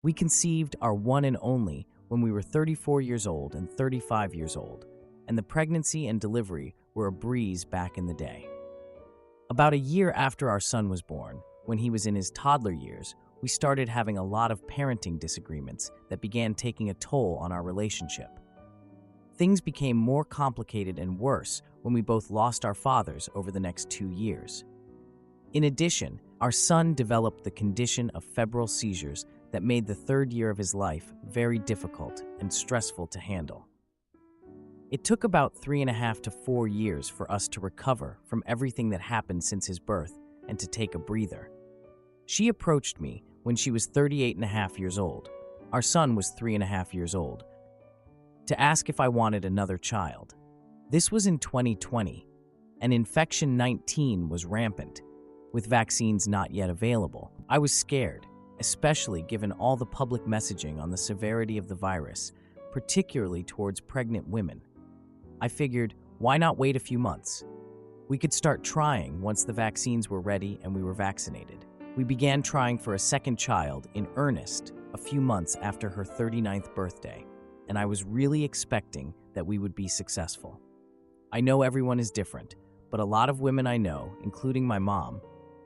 We conceived our one and only when we were 34 years old and 35 years old, and the pregnancy and delivery were a breeze back in the day. About a year after our son was born, when he was in his toddler years, we started having a lot of parenting disagreements that began taking a toll on our relationship. Things became more complicated and worse when we both lost our fathers over the next 2 years. In addition, our son developed the condition of febrile seizures that made the 3rd year of his life very difficult and stressful to handle. It took about 3.5 to 4 years for us to recover from everything that happened since his birth and to take a breather. She approached me when she was 38.5 years old. Our son was 3.5 years old, to ask if I wanted another child. This was in 2020, and infection 19 was rampant, with vaccines not yet available. I was scared, especially given all the public messaging on the severity of the virus, particularly towards pregnant women. I figured, why not wait a few months? We could start trying once the vaccines were ready and we were vaccinated. We began trying for a second child in earnest a few months after her 39th birthday, and I was really expecting that we would be successful. I know everyone is different, but a lot of women I know, including my mom,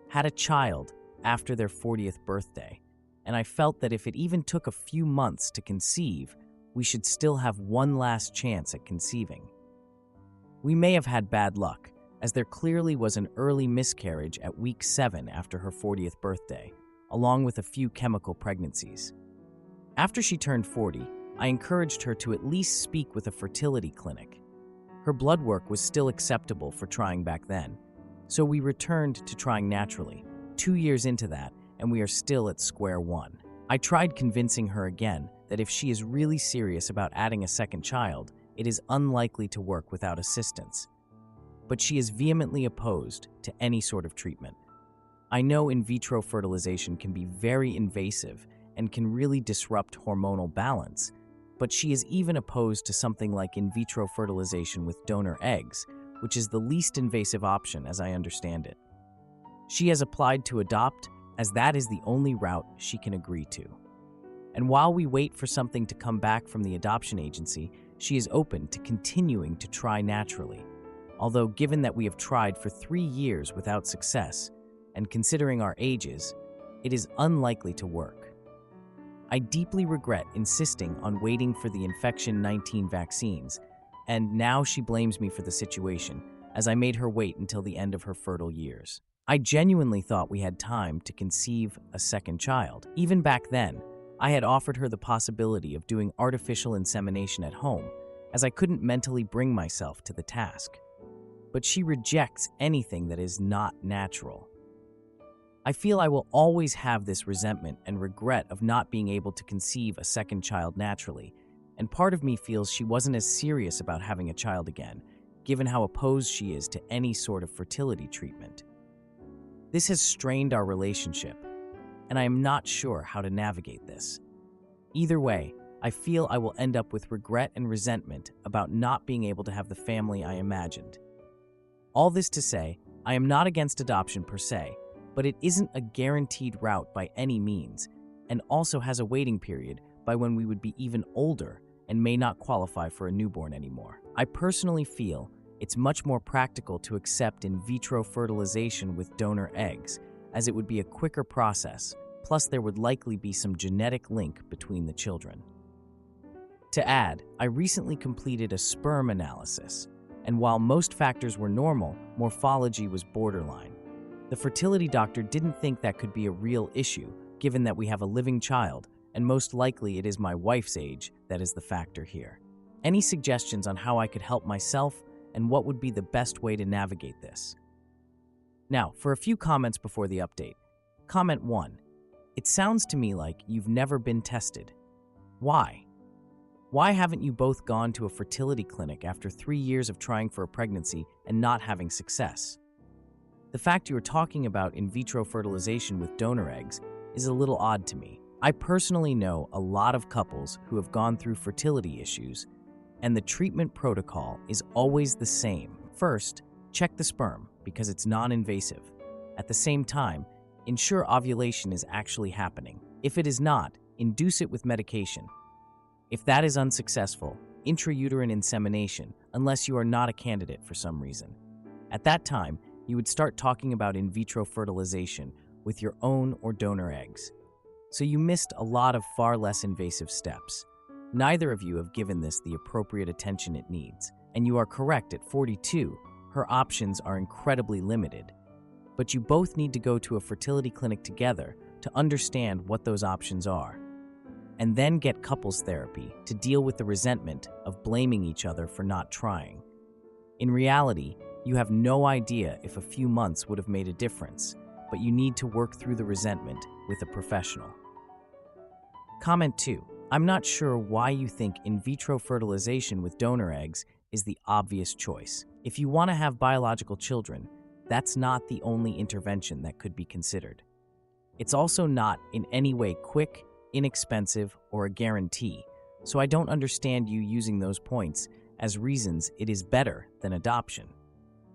had a child after their 40th birthday, and I felt that if it even took a few months to conceive, we should still have one last chance at conceiving. We may have had bad luck, as there clearly was an early miscarriage at week 7 after her 40th birthday, along with a few chemical pregnancies. After she turned 40, I encouraged her to at least speak with a fertility clinic. Her blood work was still acceptable for trying back then, so we returned to trying naturally, 2 years into that, and we are still at square one. I tried convincing her again that if she is really serious about adding a second child, it is unlikely to work without assistance. But she is vehemently opposed to any sort of treatment. I know in vitro fertilization can be very invasive and can really disrupt hormonal balance, but she is even opposed to something like in vitro fertilization with donor eggs, which is the least invasive option as I understand it. She has applied to adopt, as that is the only route she can agree to. And while we wait for something to come back from the adoption agency, she is open to continuing to try naturally. Although given that we have tried for 3 years without success, and considering our ages, it is unlikely to work. I deeply regret insisting on waiting for the infection 19 vaccines, and now she blames me for the situation, as I made her wait until the end of her fertile years. I genuinely thought we had time to conceive a second child. Even back then, I had offered her the possibility of doing artificial insemination at home, as I couldn't mentally bring myself to the task. But she rejects anything that is not natural. I feel I will always have this resentment and regret of not being able to conceive a second child naturally, and part of me feels she wasn't as serious about having a child again, given how opposed she is to any sort of fertility treatment. This has strained our relationship, and I am not sure how to navigate this. Either way, I feel I will end up with regret and resentment about not being able to have the family I imagined. All this to say, I am not against adoption per se, but it isn't a guaranteed route by any means, and also has a waiting period by when we would be even older and may not qualify for a newborn anymore. I personally feel it's much more practical to accept in vitro fertilization with donor eggs, as it would be a quicker process, plus there would likely be some genetic link between the children. To add, I recently completed a sperm analysis, and while most factors were normal, morphology was borderline. The fertility doctor didn't think that could be a real issue, given that we have a living child, and most likely it is my wife's age that is the factor here. Any suggestions on how I could help myself and what would be the best way to navigate this? Now, for a few comments before the update. Comment 1. It sounds to me like you've never been tested. Why? Why haven't you both gone to a fertility clinic after 3 years of trying for a pregnancy and not having success? The fact you are talking about in vitro fertilization with donor eggs is a little odd to me. I personally know a lot of couples who have gone through fertility issues, and the treatment protocol is always the same. First, check the sperm because it's non-invasive. At the same time, ensure ovulation is actually happening. If it is not, induce it with medication. If that is unsuccessful, intrauterine insemination, unless you are not a candidate for some reason. At that time, you would start talking about in vitro fertilization with your own or donor eggs. So you missed a lot of far less invasive steps. Neither of you have given this the appropriate attention it needs, and you are correct at 42, her options are incredibly limited. But you both need to go to a fertility clinic together to understand what those options are, and then get couples therapy to deal with the resentment of blaming each other for not trying. In reality, you have no idea if a few months would have made a difference, but you need to work through the resentment with a professional. Comment 2. I'm not sure why you think in vitro fertilization with donor eggs is the obvious choice. If you want to have biological children, that's not the only intervention that could be considered. It's also not in any way quick, inexpensive, or a guarantee, so I don't understand you using those points as reasons it is better than adoption.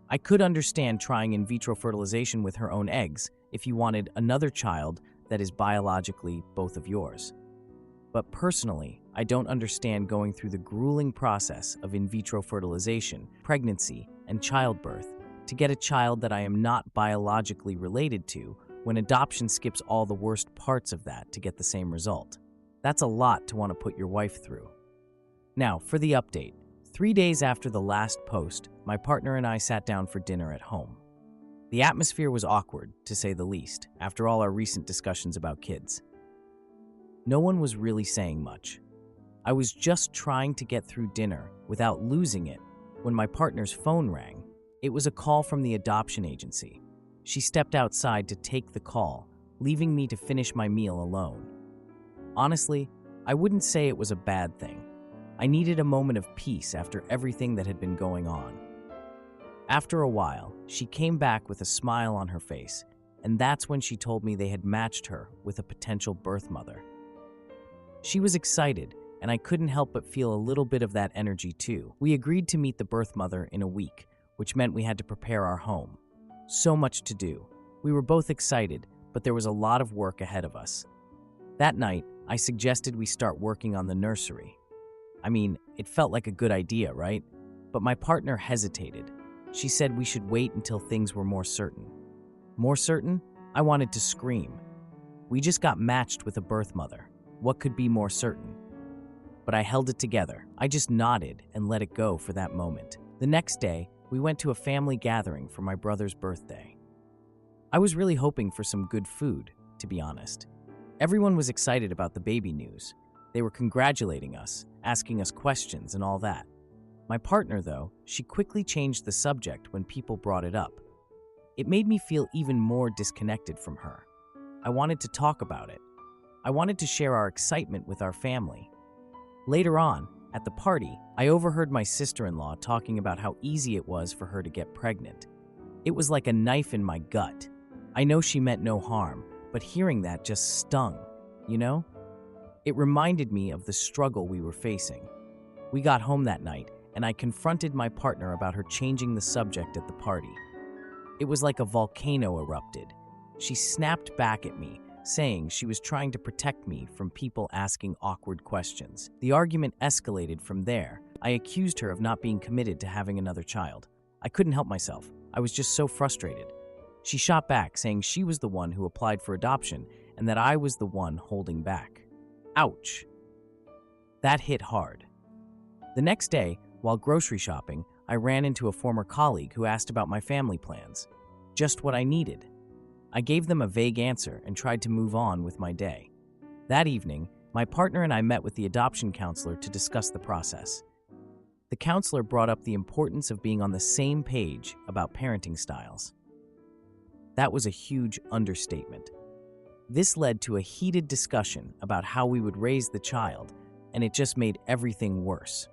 I could understand trying in vitro fertilization with her own eggs if you wanted another child that is biologically both of yours. But personally, I don't understand going through the grueling process of in vitro fertilization, pregnancy, and childbirth to get a child that I am not biologically related to when adoption skips all the worst parts of that to get the same result. That's a lot to want to put your wife through. Now, for the update. 3 days after the last post, my partner and I sat down for dinner at home. The atmosphere was awkward, to say the least, after all our recent discussions about kids. No one was really saying much. I was just trying to get through dinner without losing it when my partner's phone rang. It was a call from the adoption agency. She stepped outside to take the call, leaving me to finish my meal alone. Honestly, I wouldn't say it was a bad thing. I needed a moment of peace after everything that had been going on. After a while, she came back with a smile on her face, and that's when she told me they had matched her with a potential birth mother. She was excited, and I couldn't help but feel a little bit of that energy too. We agreed to meet the birth mother in a week, which meant we had to prepare our home. So much to do. We were both excited, but there was a lot of work ahead of us. That night, I suggested we start working on the nursery. I mean, it felt like a good idea, right? But my partner hesitated. She said we should wait until things were more certain. More certain? I wanted to scream. We just got matched with a birth mother. What could be more certain? But I held it together. I just nodded and let it go for that moment. The next day, we went to a family gathering for my brother's birthday. I was really hoping for some good food, to be honest. Everyone was excited about the baby news. They were congratulating us, asking us questions and all that. My partner, though, she quickly changed the subject when people brought it up. It made me feel even more disconnected from her. I wanted to talk about it. I wanted to share our excitement with our family. Later on, at the party, I overheard my sister-in-law talking about how easy it was for her to get pregnant. It was like a knife in my gut. I know she meant no harm, but hearing that just stung, you know? It reminded me of the struggle we were facing. We got home that night, and I confronted my partner about her changing the subject at the party. It was like a volcano erupted. She snapped back at me, saying she was trying to protect me from people asking awkward questions. The argument escalated from there. I accused her of not being committed to having another child. I couldn't help myself. I was just so frustrated. She shot back, saying she was the one who applied for adoption and that I was the one holding back. Ouch. That hit hard. The next day, while grocery shopping, I ran into a former colleague who asked about my family plans. Just what I needed. I gave them a vague answer and tried to move on with my day. That evening, my partner and I met with the adoption counselor to discuss the process. The counselor brought up the importance of being on the same page about parenting styles. That was a huge understatement. This led to a heated discussion about how we would raise the child, and it just made everything worse.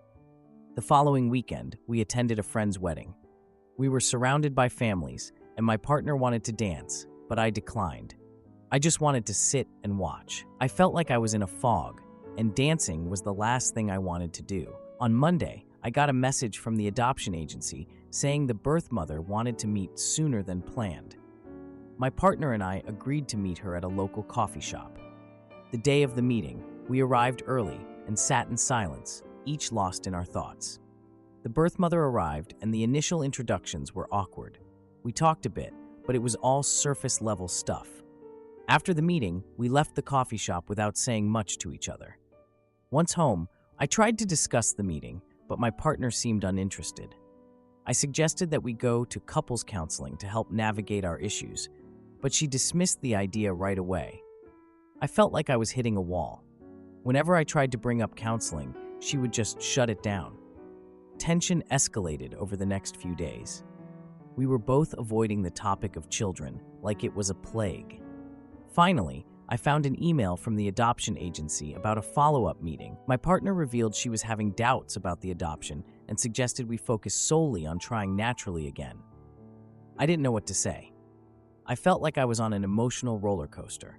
The following weekend, we attended a friend's wedding. We were surrounded by families, and my partner wanted to dance, but I declined. I just wanted to sit and watch. I felt like I was in a fog, and dancing was the last thing I wanted to do. On Monday, I got a message from the adoption agency saying the birth mother wanted to meet sooner than planned. My partner and I agreed to meet her at a local coffee shop. The day of the meeting, we arrived early and sat in silence, each lost in our thoughts. The birth mother arrived and the initial introductions were awkward. We talked a bit, but it was all surface-level stuff. After the meeting, we left the coffee shop without saying much to each other. Once home, I tried to discuss the meeting, but my partner seemed uninterested. I suggested that we go to couples counseling to help navigate our issues, but she dismissed the idea right away. I felt like I was hitting a wall. Whenever I tried to bring up counseling, she would just shut it down. Tension escalated over the next few days. We were both avoiding the topic of children like it was a plague. Finally, I found an email from the adoption agency about a follow-up meeting. My partner revealed she was having doubts about the adoption and suggested we focus solely on trying naturally again. I didn't know what to say. I felt like I was on an emotional roller coaster.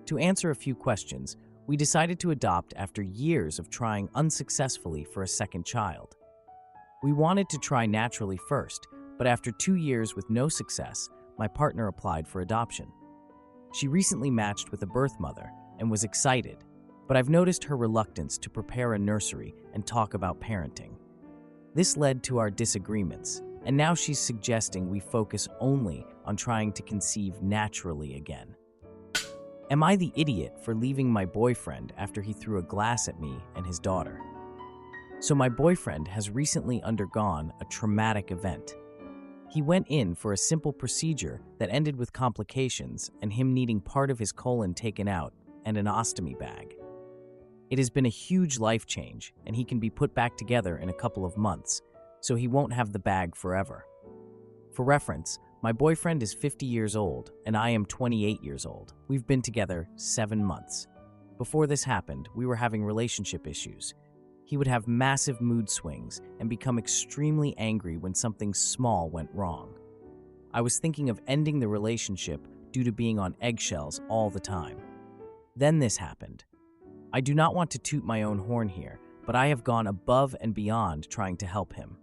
To answer a few questions, we decided to adopt after years of trying unsuccessfully for a second child. We wanted to try naturally first, but after 2 years with no success, my partner applied for adoption. She recently matched with a birth mother and was excited, but I've noticed her reluctance to prepare a nursery and talk about parenting. This led to our disagreements, and now she's suggesting we focus only on trying to conceive naturally again. Am I the idiot for leaving my boyfriend after he threw a glass at me and his daughter? So my boyfriend has recently undergone a traumatic event. He went in for a simple procedure that ended with complications and him needing part of his colon taken out and an ostomy bag. It has been a huge life change, and he can be put back together in a couple of months, so he won't have the bag forever. For reference, my boyfriend is 50 years old and I am 28 years old. We've been together 7 months. Before this happened, we were having relationship issues. He would have massive mood swings and become extremely angry when something small went wrong. I was thinking of ending the relationship due to being on eggshells all the time. Then this happened. I do not want to toot my own horn here, but I have gone above and beyond trying to help him.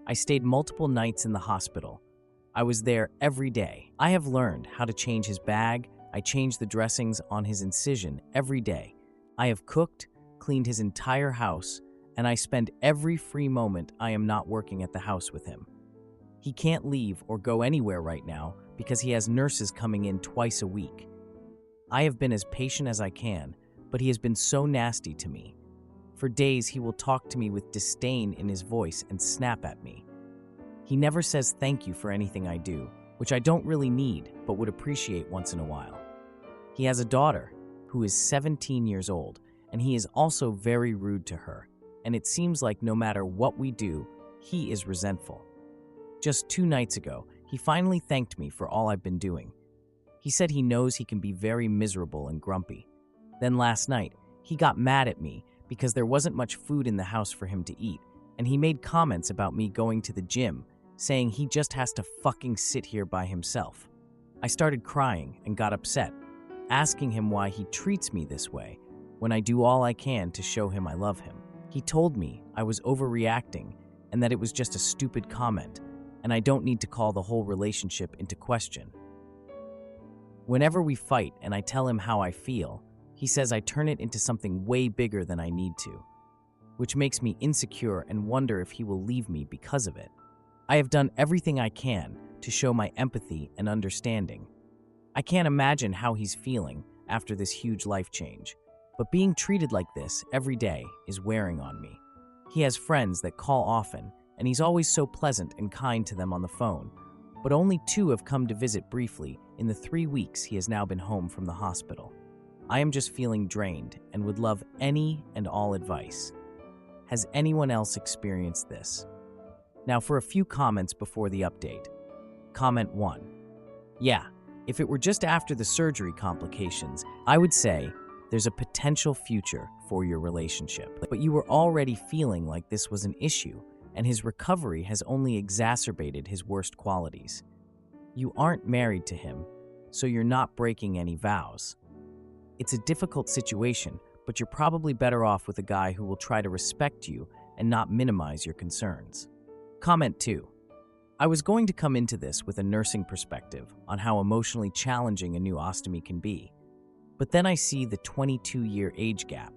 I stayed multiple nights in the hospital. I was there every day. I have learned how to change his bag. I changed the dressings on his incision every day. I have cooked, cleaned his entire house, and I spend every free moment I am not working at the house with him. He can't leave or go anywhere right now because he has nurses coming in twice a week. I have been as patient as I can, but he has been so nasty to me. For days, he will talk to me with disdain in his voice and snap at me. He never says thank you for anything I do, which I don't really need but would appreciate once in a while. He has a daughter who is 17 years old, and he is also very rude to her, and it seems like no matter what we do, he is resentful. Just 2 nights ago, he finally thanked me for all I've been doing. He said he knows he can be very miserable and grumpy. Then last night, he got mad at me because there wasn't much food in the house for him to eat, and he made comments about me going to the gym, saying he just has to fucking sit here by himself. I started crying and got upset, asking him why he treats me this way when I do all I can to show him I love him. He told me I was overreacting and that it was just a stupid comment, and I don't need to call the whole relationship into question. Whenever we fight and I tell him how I feel, he says I turn it into something way bigger than I need to, which makes me insecure and wonder if he will leave me because of it. I have done everything I can to show my empathy and understanding. I can't imagine how he's feeling after this huge life change, but being treated like this every day is wearing on me. He has friends that call often, and he's always so pleasant and kind to them on the phone, but only 2 have come to visit briefly in the 3 weeks he has now been home from the hospital. I am just feeling drained and would love any and all advice. Has anyone else experienced this? Now for a few comments before the update. Comment 1. Yeah, if it were just after the surgery complications, I would say there's a potential future for your relationship. But you were already feeling like this was an issue, and his recovery has only exacerbated his worst qualities. You aren't married to him, so you're not breaking any vows. It's a difficult situation, but you're probably better off with a guy who will try to respect you and not minimize your concerns. Comment 2. I was going to come into this with a nursing perspective on how emotionally challenging a new ostomy can be. But then I see the 22-year age gap.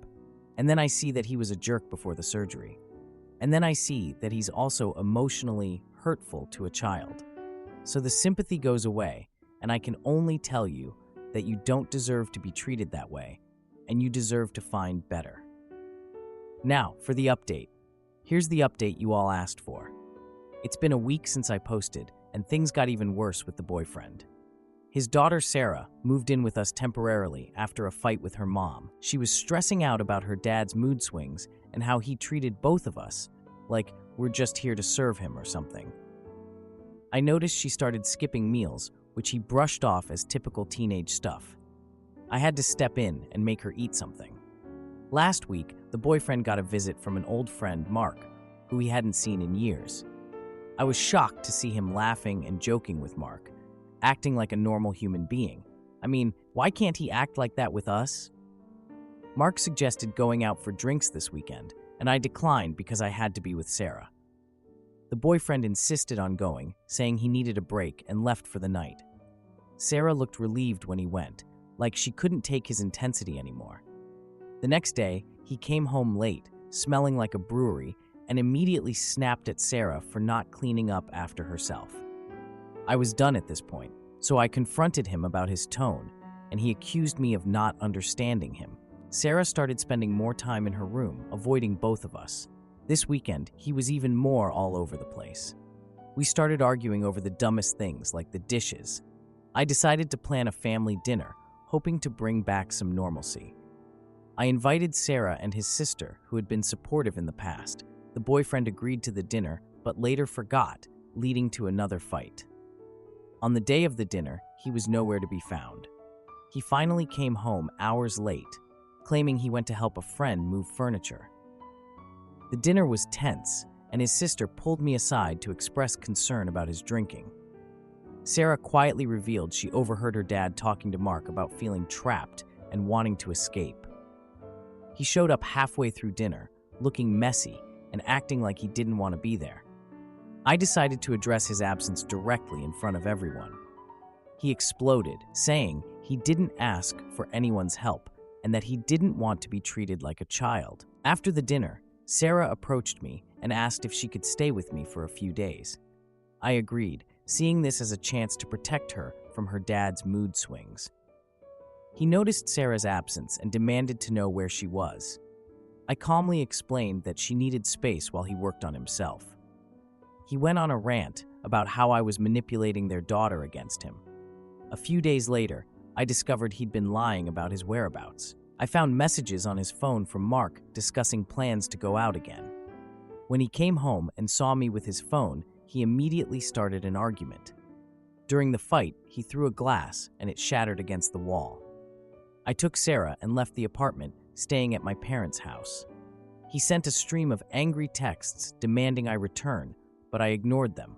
And then I see that he was a jerk before the surgery. And then I see that he's also emotionally hurtful to a child. So the sympathy goes away, and I can only tell you that you don't deserve to be treated that way, and you deserve to find better. Now, for the update. Here's the update you all asked for. It's been a week since I posted, and things got even worse with the boyfriend. His daughter Sarah moved in with us temporarily after a fight with her mom. She was stressing out about her dad's mood swings and how he treated both of us, like we're just here to serve him or something. I noticed she started skipping meals, which he brushed off as typical teenage stuff. I had to step in and make her eat something. Last week, the boyfriend got a visit from an old friend, Mark, who he hadn't seen in years. I was shocked to see him laughing and joking with Mark, acting like a normal human being. I mean, why can't he act like that with us? Mark suggested going out for drinks this weekend, and I declined because I had to be with Sarah. The boyfriend insisted on going, saying he needed a break, and left for the night. Sarah looked relieved when he went, like she couldn't take his intensity anymore. The next day, he came home late, smelling like a brewery, and immediately snapped at Sarah for not cleaning up after herself. I was done at this point, so I confronted him about his tone, and he accused me of not understanding him. Sarah started spending more time in her room, avoiding both of us. This weekend, he was even more all over the place. We started arguing over the dumbest things, like the dishes. I decided to plan a family dinner, hoping to bring back some normalcy. I invited Sarah and his sister, who had been supportive in the past. The boyfriend agreed to the dinner, but later forgot, leading to another fight. On the day of the dinner, he was nowhere to be found. He finally came home hours late, claiming he went to help a friend move furniture. The dinner was tense, and his sister pulled me aside to express concern about his drinking. Sarah quietly revealed she overheard her dad talking to Mark about feeling trapped and wanting to escape. He showed up halfway through dinner, looking messy and acting like he didn't want to be there. I decided to address his absence directly in front of everyone. He exploded, saying he didn't ask for anyone's help and that he didn't want to be treated like a child. After the dinner, Sarah approached me and asked if she could stay with me for a few days. I agreed, seeing this as a chance to protect her from her dad's mood swings. He noticed Sarah's absence and demanded to know where she was. I calmly explained that she needed space while he worked on himself. He went on a rant about how I was manipulating their daughter against him. A few days later, I discovered he'd been lying about his whereabouts. I found messages on his phone from Mark discussing plans to go out again. When he came home and saw me with his phone, he immediately started an argument. During the fight, he threw a glass and it shattered against the wall. I took Sarah and left the apartment, staying at my parents' house. He sent a stream of angry texts demanding I return, but I ignored them.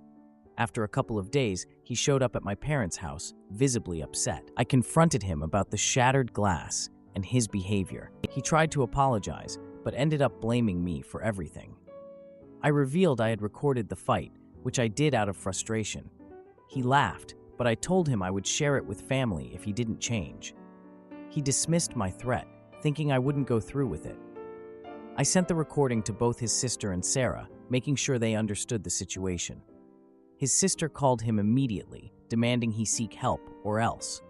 After a couple of days, he showed up at my parents' house, visibly upset. I confronted him about the shattered glass and his behavior. He tried to apologize, but ended up blaming me for everything. I revealed I had recorded the fight, which I did out of frustration. He laughed, but I told him I would share it with family if he didn't change. He dismissed my threat, thinking I wouldn't go through with it. I sent the recording to both his sister and Sarah, making sure they understood the situation. His sister called him immediately, demanding he seek help or else.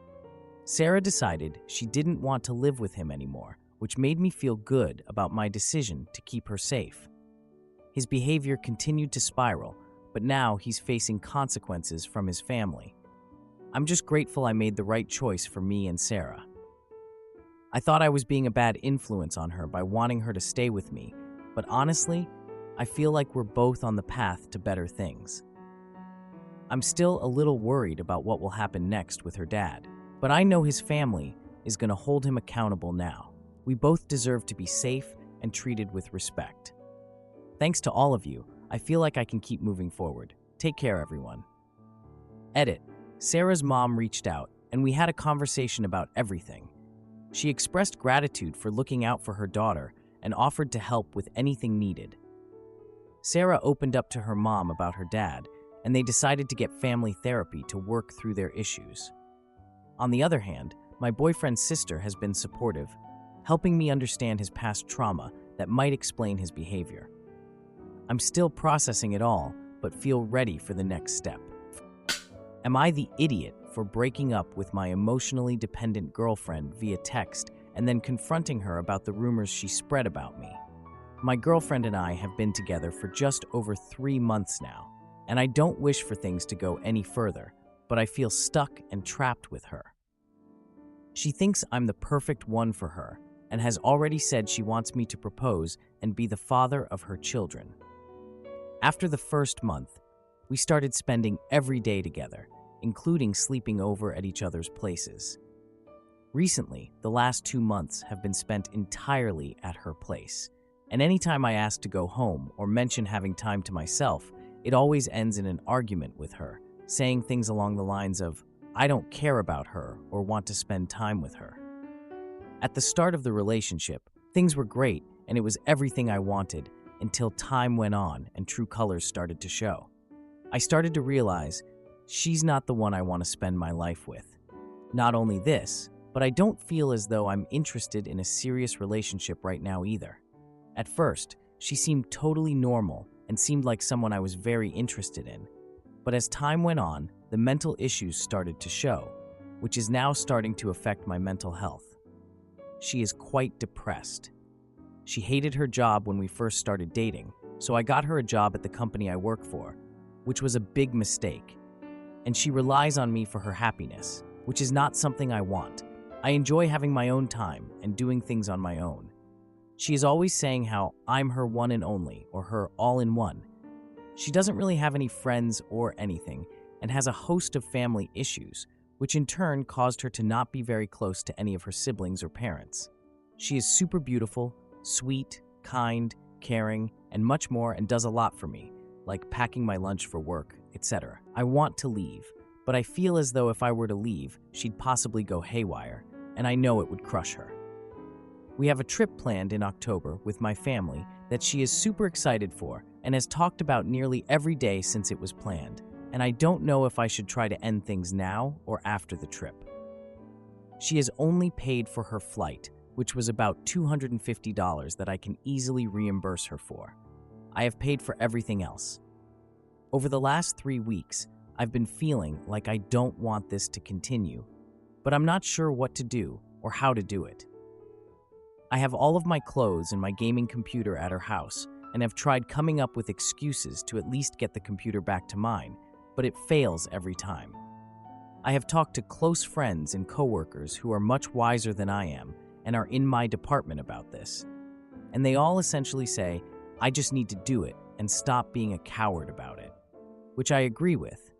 Sarah decided she didn't want to live with him anymore, which made me feel good about my decision to keep her safe. His behavior continued to spiral, but now he's facing consequences from his family. I'm just grateful I made the right choice for me and Sarah. I thought I was being a bad influence on her by wanting her to stay with me, but honestly, I feel like we're both on the path to better things. I'm still a little worried about what will happen next with her dad, but I know his family is going to hold him accountable now. We both deserve to be safe and treated with respect. Thanks to all of you, I feel like I can keep moving forward. Take care, everyone. Edit. Sarah's mom reached out, and we had a conversation about everything. She expressed gratitude for looking out for her daughter and offered to help with anything needed. Sarah opened up to her mom about her dad, and they decided to get family therapy to work through their issues. On the other hand, my boyfriend's sister has been supportive, helping me understand his past trauma that might explain his behavior. I'm still processing it all, but feel ready for the next step. Am I the idiot for breaking up with my emotionally dependent girlfriend via text and then confronting her about the rumors she spread about me? My girlfriend and I have been together for just over 3 months now, and I don't wish for things to go any further, but I feel stuck and trapped with her. She thinks I'm the perfect one for her and has already said she wants me to propose and be the father of her children. After the first month, we started spending every day together, including sleeping over at each other's places. Recently, the last 2 months have been spent entirely at her place, and anytime I ask to go home or mention having time to myself, it always ends in an argument with her, saying things along the lines of, "I don't care about her or want to spend time with her." At the start of the relationship, things were great and it was everything I wanted until time went on and true colors started to show. I started to realize she's not the one I want to spend my life with. Not only this, but I don't feel as though I'm interested in a serious relationship right now either. At first, she seemed totally normal and seemed like someone I was very interested in. But as time went on, the mental issues started to show, which is now starting to affect my mental health. She is quite depressed. She hated her job when we first started dating, so I got her a job at the company I work for, which was a big mistake. And she relies on me for her happiness, which is not something I want. I enjoy having my own time and doing things on my own. She is always saying how I'm her one and only, or her all-in-one. She doesn't really have any friends or anything, and has a host of family issues, which in turn caused her to not be very close to any of her siblings or parents. She is super beautiful, sweet, kind, caring, and much more, and does a lot for me, like packing my lunch for work, etc. I want to leave, but I feel as though if I were to leave, she'd possibly go haywire, and I know it would crush her. We have a trip planned in October with my family that she is super excited for and has talked about nearly every day since it was planned, and I don't know if I should try to end things now or after the trip. She has only paid for her flight, which was about $250 that I can easily reimburse her for. I have paid for everything else. Over the last 3 weeks, I've been feeling like I don't want this to continue, but I'm not sure what to do or how to do it. I have all of my clothes and my gaming computer at her house and have tried coming up with excuses to at least get the computer back to mine, but it fails every time. I have talked to close friends and coworkers who are much wiser than I am and are in my department about this, and they all essentially say, I just need to do it and stop being a coward about it, which I agree with,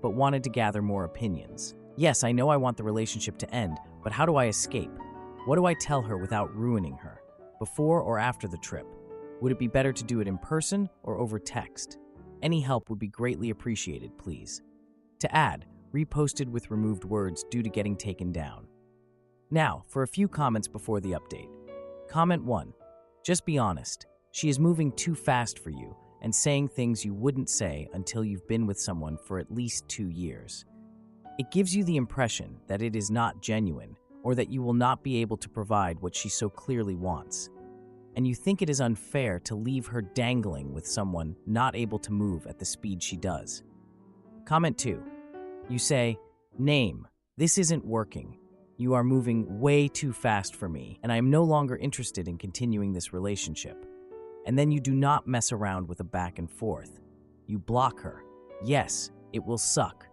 but wanted to gather more opinions. Yes, I know I want the relationship to end, but how do I escape? What do I tell her without ruining her? Before or after the trip? Would it be better to do it in person or over text? Any help would be greatly appreciated, please. To add, reposted with removed words due to getting taken down. Now, for a few comments before the update. Comment 1. Just be honest. She is moving too fast for you and saying things you wouldn't say until you've been with someone for at least 2 years. It gives you the impression that it is not genuine or that you will not be able to provide what she so clearly wants. And you think it is unfair to leave her dangling with someone not able to move at the speed she does. Comment 2. You say, Name, this isn't working. You are moving way too fast for me, and I am no longer interested in continuing this relationship. And then you do not mess around with a back and forth. You block her. Yes, it will suck.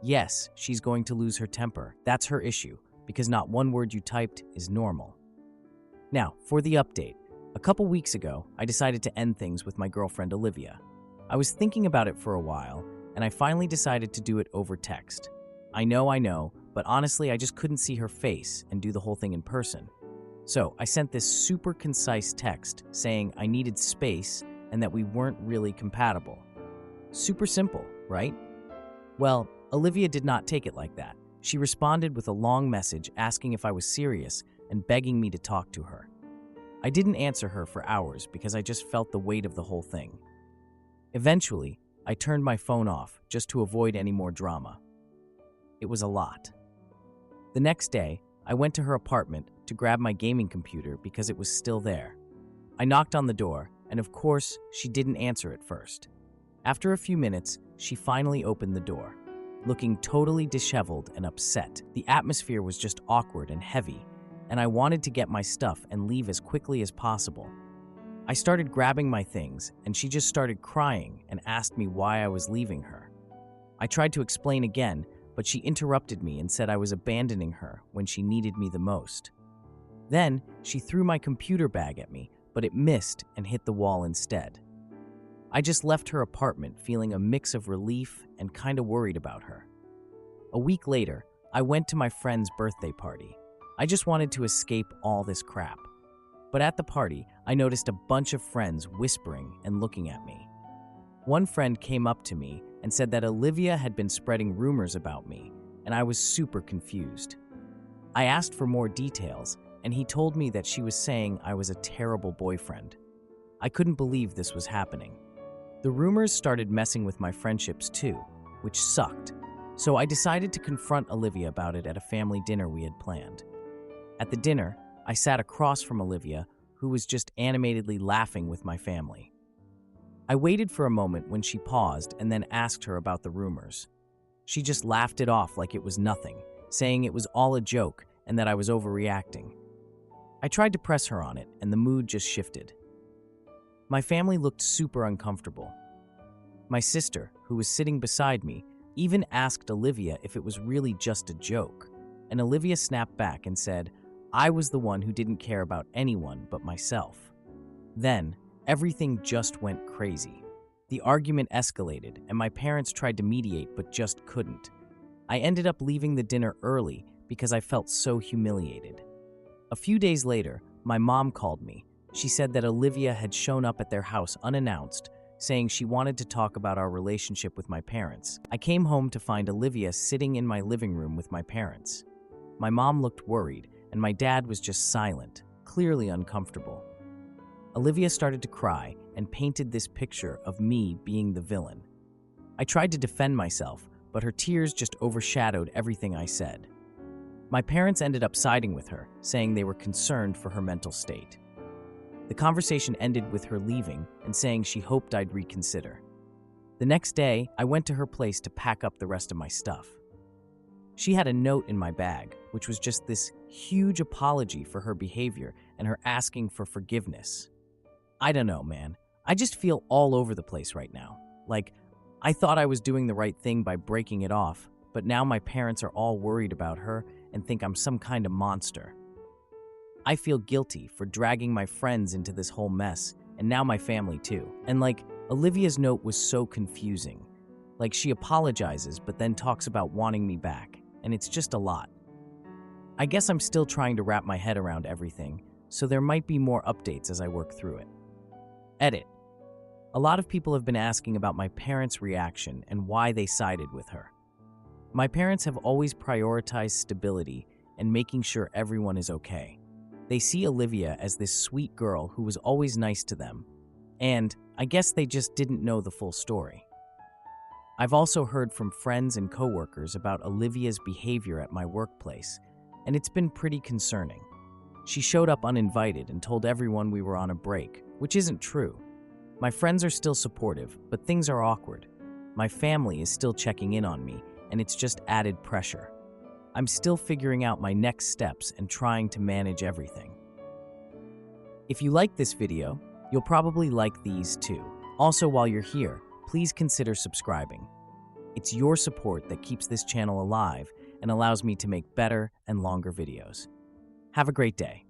Yes, she's going to lose her temper. That's her issue, because not one word you typed is normal. Now, for the update. A couple weeks ago, I decided to end things with my girlfriend Olivia. I was thinking about it for a while, and I finally decided to do it over text. I know, but honestly, I just couldn't see her face and do the whole thing in person. So I sent this super concise text saying I needed space and that we weren't really compatible. Super simple, right? Well, Olivia did not take it like that. She responded with a long message asking if I was serious and begging me to talk to her. I didn't answer her for hours because I just felt the weight of the whole thing. Eventually, I turned my phone off just to avoid any more drama. It was a lot. The next day, I went to her apartment to grab my gaming computer because it was still there. I knocked on the door, and of course, she didn't answer at first. After a few minutes, she finally opened the door, looking totally disheveled and upset. The atmosphere was just awkward and heavy, and I wanted to get my stuff and leave as quickly as possible. I started grabbing my things, and she just started crying and asked me why I was leaving her. I tried to explain again, but she interrupted me and said I was abandoning her when she needed me the most. Then, she threw my computer bag at me, but it missed and hit the wall instead. I just left her apartment feeling a mix of relief and kinda worried about her. A week later, I went to my friend's birthday party. I just wanted to escape all this crap. But at the party, I noticed a bunch of friends whispering and looking at me. One friend came up to me and said that Olivia had been spreading rumors about me, and I was super confused. I asked for more details, and he told me that she was saying I was a terrible boyfriend. I couldn't believe this was happening. The rumors started messing with my friendships too, which sucked, so I decided to confront Olivia about it at a family dinner we had planned. At the dinner, I sat across from Olivia, who was just animatedly laughing with my family. I waited for a moment when she paused and then asked her about the rumors. She just laughed it off like it was nothing, saying it was all a joke and that I was overreacting. I tried to press her on it, and the mood just shifted. My family looked super uncomfortable. My sister, who was sitting beside me, even asked Olivia if it was really just a joke, and Olivia snapped back and said, I was the one who didn't care about anyone but myself. Then, everything just went crazy. The argument escalated, and my parents tried to mediate but just couldn't. I ended up leaving the dinner early because I felt so humiliated. A few days later, my mom called me. She said that Olivia had shown up at their house unannounced, saying she wanted to talk about our relationship with my parents. I came home to find Olivia sitting in my living room with my parents. My mom looked worried, and my dad was just silent, clearly uncomfortable. Olivia started to cry and painted this picture of me being the villain. I tried to defend myself, but her tears just overshadowed everything I said. My parents ended up siding with her, saying they were concerned for her mental state. The conversation ended with her leaving and saying she hoped I'd reconsider. The next day, I went to her place to pack up the rest of my stuff. She had a note in my bag, which was just this huge apology for her behavior and her asking for forgiveness. I don't know, man. I just feel all over the place right now. Like, I thought I was doing the right thing by breaking it off, but now my parents are all worried about her and think I'm some kind of monster. I feel guilty for dragging my friends into this whole mess, and now my family too. And Olivia's note was so confusing. She apologizes but then talks about wanting me back, and it's just a lot. I guess I'm still trying to wrap my head around everything, so there might be more updates as I work through it. Edit. A lot of people have been asking about my parents' reaction and why they sided with her. My parents have always prioritized stability and making sure everyone is okay. They see Olivia as this sweet girl who was always nice to them, and I guess they just didn't know the full story. I've also heard from friends and coworkers about Olivia's behavior at my workplace, and it's been pretty concerning. She showed up uninvited and told everyone we were on a break, which isn't true. My friends are still supportive, but things are awkward. My family is still checking in on me, and it's just added pressure. I'm still figuring out my next steps and trying to manage everything. If you like this video, you'll probably like these too. Also, while you're here, please consider subscribing. It's your support that keeps this channel alive and allows me to make better and longer videos. Have a great day.